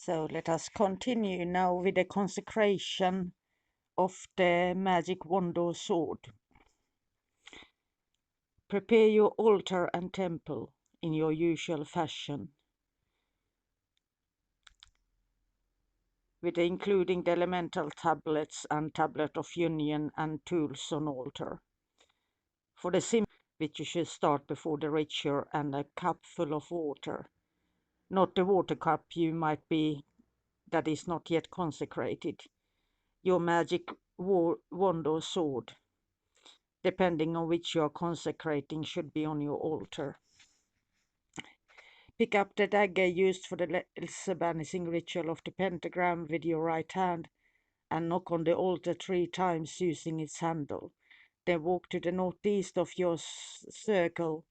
So let us continue now with the consecration of the magic wand or sword. Prepare your altar and temple in your usual fashion, with including the elemental tablets and tablet of union and tools on altar. For the simple which you should start before the ritual, and a cup full of water, not the water cup you might be that is not yet consecrated, your magic wand or sword, depending on which you are consecrating, should be on your altar. Pick up the dagger used for the banishing ritual of the pentagram with your right hand and knock on the altar 3 times using its handle. Then walk to the northeast of your circle,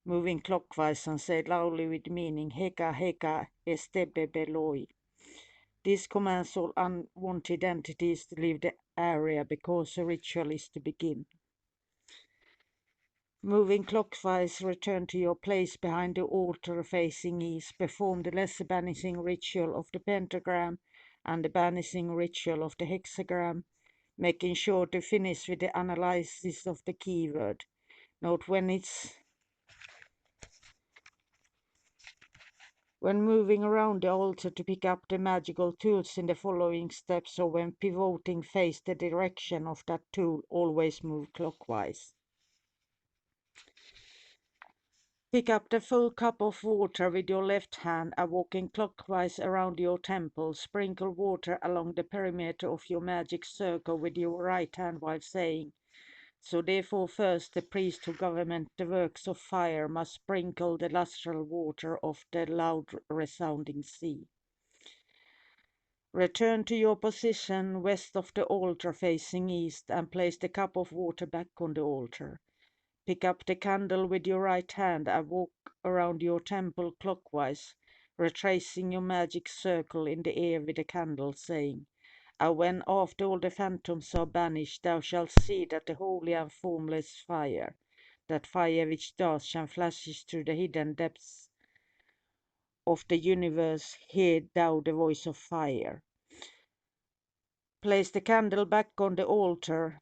moving clockwise, and say loudly with meaning, Heka Heka Estebe Beloi. This commands all unwanted entities to leave the area because the ritual is to begin. Moving clockwise, return to your place behind the altar facing east. Perform the lesser banishing ritual of the pentagram and the banishing ritual of the hexagram, making sure to finish with the analysis of the keyword. Note when moving around the altar to pick up the magical tools in the following steps, or when pivoting face the direction of that tool, always move clockwise. Pick up the full cup of water with your left hand and walking clockwise around your temple. Sprinkle water along the perimeter of your magic circle with your right hand while saying, so therefore first the priest who government the works of fire must sprinkle the lustral water of the loud resounding sea. Return to your position west of the altar facing east and place the cup of water back on the altar. Pick up the candle with your right hand and walk around your temple clockwise, retracing your magic circle in the air with the candle, saying, and when after all the phantoms are banished, thou shalt see that the holy and formless fire, that fire which darts and flashes through the hidden depths of the universe, hear thou the voice of fire. Place the candle back on the altar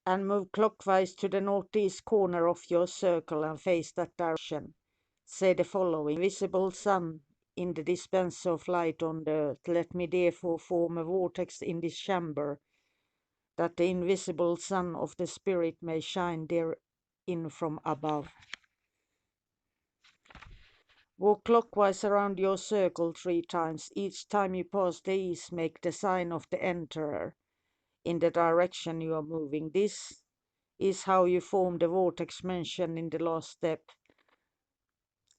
and move clockwise to the northeast corner of your circle and face that direction. Say the following, visible sun in the dispenser of light on the earth, let me therefore form a vortex in this chamber, that the invisible sun of the spirit may shine therein from above. Walk clockwise around your circle 3 times. Each time you pass the east, make the sign of the enterer in the direction you are moving. This is how you form the vortex mentioned in the last step.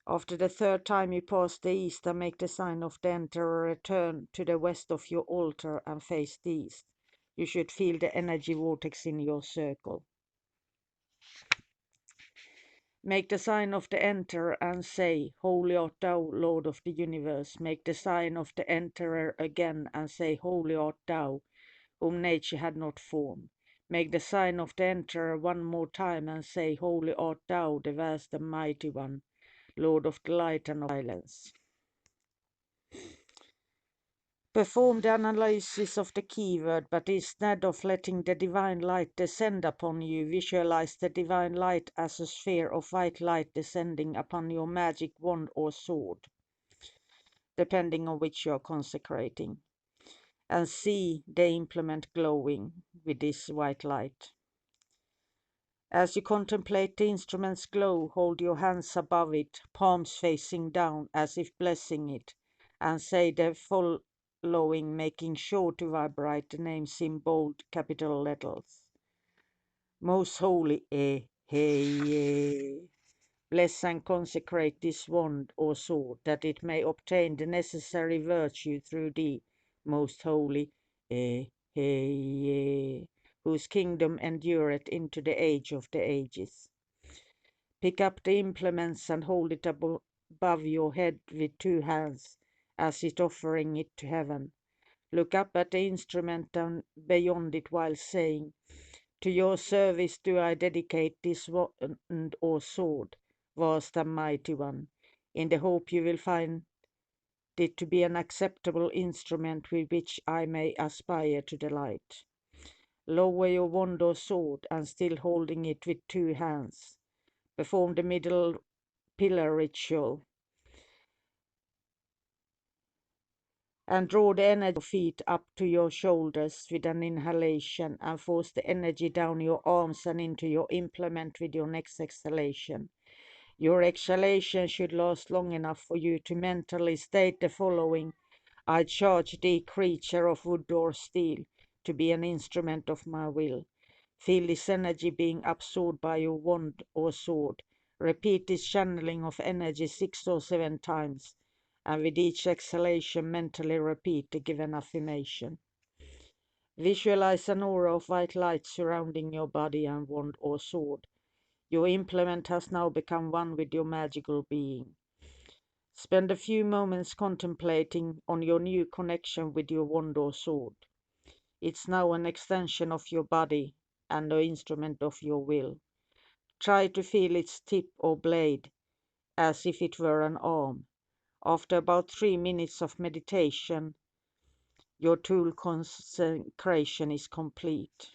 After the 3rd time you pass the east and make the sign of the enterer, return to the west of your altar and face the east. You should feel the energy vortex in your circle. Make the sign of the enterer and say, Holy art thou, Lord of the universe. Make the sign of the enterer again and say, Holy art thou, whom nature had not formed. Make the sign of the enterer 1 more time and say, Holy art thou, the vast and mighty one, Lord of the light and of silence. Perform the analysis of the keyword, but instead of letting the divine light descend upon you, visualize the divine light as a sphere of white light descending upon your magic wand or sword, depending on which you are consecrating, and see the implement glowing with this white light. As you contemplate the instrument's glow, hold your hands above it, palms facing down as if blessing it, and say the following, making sure to vibrate the names in bold capital letters. Most holy, bless and consecrate this wand or sword, that it may obtain the necessary virtue through thee, most holy, whose kingdom endureth into the age of the ages. Pick up the implements and hold it above your head with 2 hands, as if offering it to heaven. Look up at the instrument and beyond it while saying, to your service do I dedicate this wand or sword. vast and mighty one, in the hope you will find it to be an acceptable instrument with which I may aspire to the light. Lower your wand or sword, and still holding it with two hands, perform the middle pillar ritual, and draw the energy of your feet up to your shoulders with an inhalation, and force the energy down your arms and into your implement with your next exhalation. Your exhalation should last long enough for you to mentally state the following: I charge thee, creature of wood or steel, to be an instrument of my will. Feel this energy being absorbed by your wand or sword. Repeat this channeling of energy 6 or 7 times, and with each exhalation mentally repeat the given affirmation. Visualize an aura of white light surrounding your body and wand or sword. Your implement has now become one with your magical being. Spend a few moments contemplating on your new connection with your wand or sword. It's now an extension of your body and an instrument of your will. Try to feel its tip or blade as if it were an arm. After about 3 minutes of meditation, your tool consecration is complete.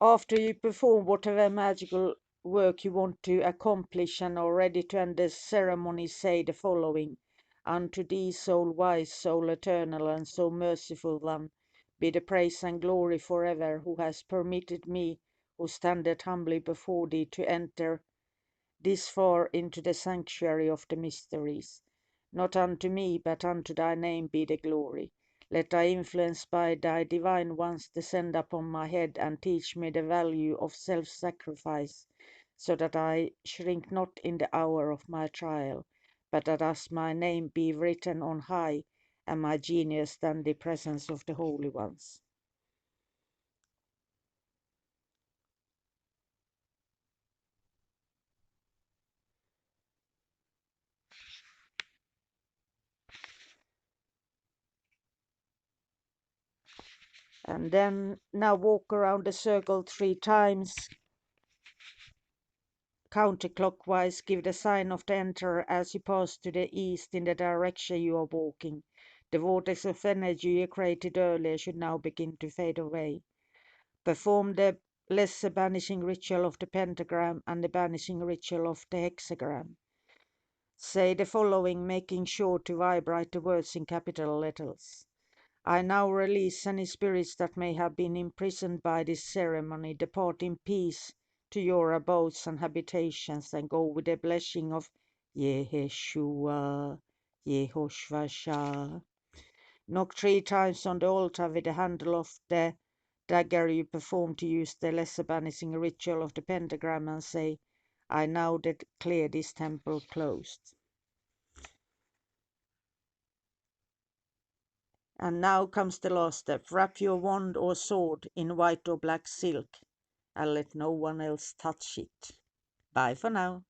After you perform whatever magical work you want to accomplish and are ready to end the ceremony, say the following: Unto thee, soul wise, soul eternal, and so merciful one, be the praise and glory forever, who has permitted me, who standeth humbly before thee, to enter this far into the sanctuary of the mysteries. Not unto me, but unto thy name be the glory. Let thy influence by thy divine ones descend upon my head, and teach me the value of self-sacrifice, so that I shrink not in the hour of my trial, but that as my name be written on high, and my genius stand in the presence of the holy ones. And then now walk around the circle 3 times, counterclockwise. Give the sign of the enter as you pass to the east in the direction you are walking. The vortex of energy you created earlier should now begin to fade away. Perform the lesser banishing ritual of the pentagram and the banishing ritual of the hexagram. Say the following, making sure to vibrate the words in capital letters. I now release any spirits that may have been imprisoned by this ceremony. Depart in peace to your abodes and habitations, and go with the blessing of Yeshua, Yehoshua. Knock 3 times on the altar with the handle of the dagger you perform to use the lesser banishing ritual of the pentagram, and say, I now declare this temple closed. And now comes the last step. Wrap your wand or sword in white or black silk, and let no one else touch it. Bye for now.